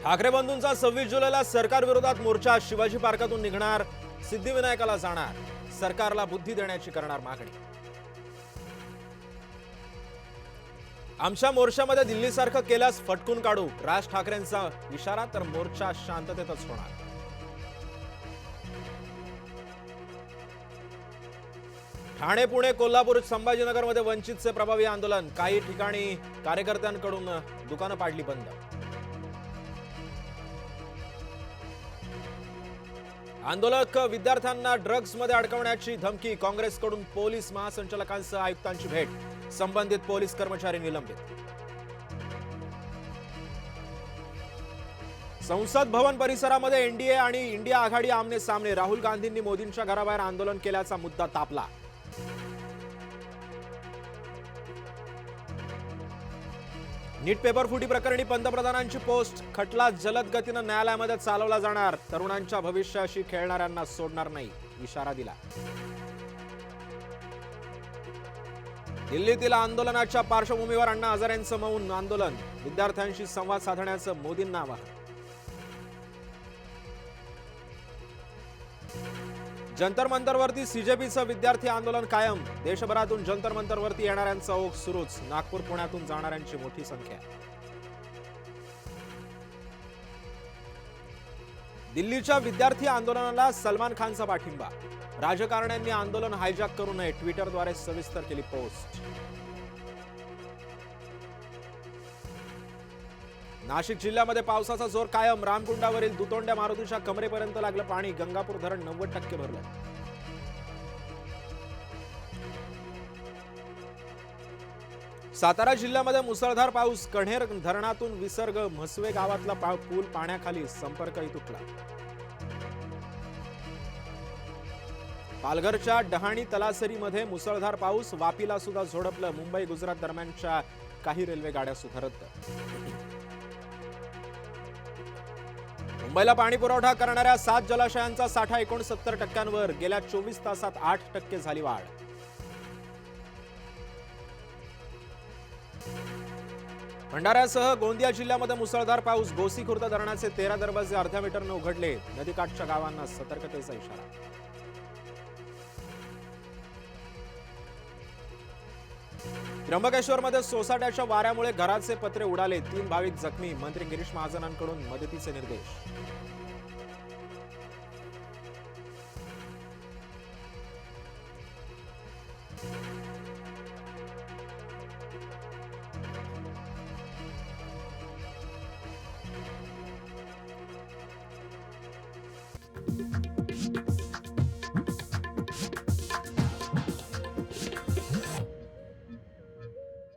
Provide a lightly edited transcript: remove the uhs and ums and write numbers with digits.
ठाकरे बंधूंचा 26 जुलैला सरकार विरोधात मोर्चा। शिवाजी पार्कातून निघणार, सिद्धिविनायकाला जाणार, सरकारला बुद्धी देण्याची करणार मागणी। आमच्या मोर्चामध्ये दिल्लीसारखं केल्यास फटकून काढू, राज ठाकरेंचा इशारा। तर मोर्चा शांततेतच होणार। ठाणे, पुणे, कोल्हापूर, संभाजीनगरमध्ये वंचितचे प्रभावी आंदोलन। काही ठिकाणी कार्यकर्त्यांकडून दुकानं पाडली बंद। आंदोलक विद्यार्थ्यांना ड्रग्जमध्ये अडकवण्याची धमकी। काँग्रेसकडून पोलीस महासंचालकांसह आयुक्तांची भेट। संबंधित पोलीस कर्मचारी निलंबित। संसद भवन परिसरामध्ये एनडीए आणि इंडिया आघाडी आमने सामने। राहुल गांधींनी मोदींच्या घराबाहेर आंदोलन केल्याचा मुद्दा तापला। नीट पेपर फुटी प्रकरणी पंतप्रधानांची पोस्ट। खटला जलद गतीनं न्यायालयामध्ये चालवला जाणार। तरुणांच्या भविष्याशी खेळणाऱ्यांना सोडणार नाही, इशारा दिला। दिल्लीतील आंदोलनाच्या पार्श्वभूमीवर अण्णा हजारेंचं मौन आंदोलन। विद्यार्थ्यांशी संवाद साधण्याचं मोदींना आवाहन। जंतर मंतरवरती सीजेपीचं विद्यार्थी आंदोलन कायम। देशभरातून जंतर मंतरवरती येणाऱ्यांचा ओघ सुरूच। नागपूर, पुण्यातून जाणाऱ्यांची मोठी संख्या। दिल्लीच्या विद्यार्थी आंदोलनाला सलमान खानचा पाठिंबा। राजकारण्यांनी आंदोलन हायजॅक करू नये, ट्विटरद्वारे सविस्तर केली पोस्ट। नाशिक जिल्ह्यामध्ये पावसाचा जोर कायम। रामकुंडावरील दुतोंड्या मारुतीच्या कमरेपर्यंत लागलं पाणी। गंगापूर धरण 90% भरलं। सातारा जिल्ह्यामध्ये मुसळधार पाऊस। कण्हेर धरणातून विसर्ग। म्हसवे गावातला पूल पाण्याखाली, संपर्कही तुटला। पालघरच्या डहाणी तलासरीमध्ये मुसळधार पाऊस। वापीला सुद्धा झोडपलं। मुंबई गुजरात दरम्यानच्या काही रेल्वे गाड्या सुद्धा रद्द। मुंबईला पाणी पुरवठा करणाऱ्या 7 जलाशयांचा साठा 69%वर। गेल्या 24 तासात 8% झाली वाढ। भंडाऱ्यासह गोंदिया जिल्ह्यामध्ये मुसळधार पाऊस। गोसीखुर्द धरणाचे 13 दरवाजे अर्ध्या मीटरनं उघडले। नदीकाठच्या गावांना सतर्कतेचा इशारा। त्र्यंबकेश्वरमध्ये सोसाट्याच्या वाऱ्यामुळे घराचे पत्रे उडाले। 3 भाविक जखमी। मंत्री गिरीश महाजनांकडून मदतीचे निर्देश।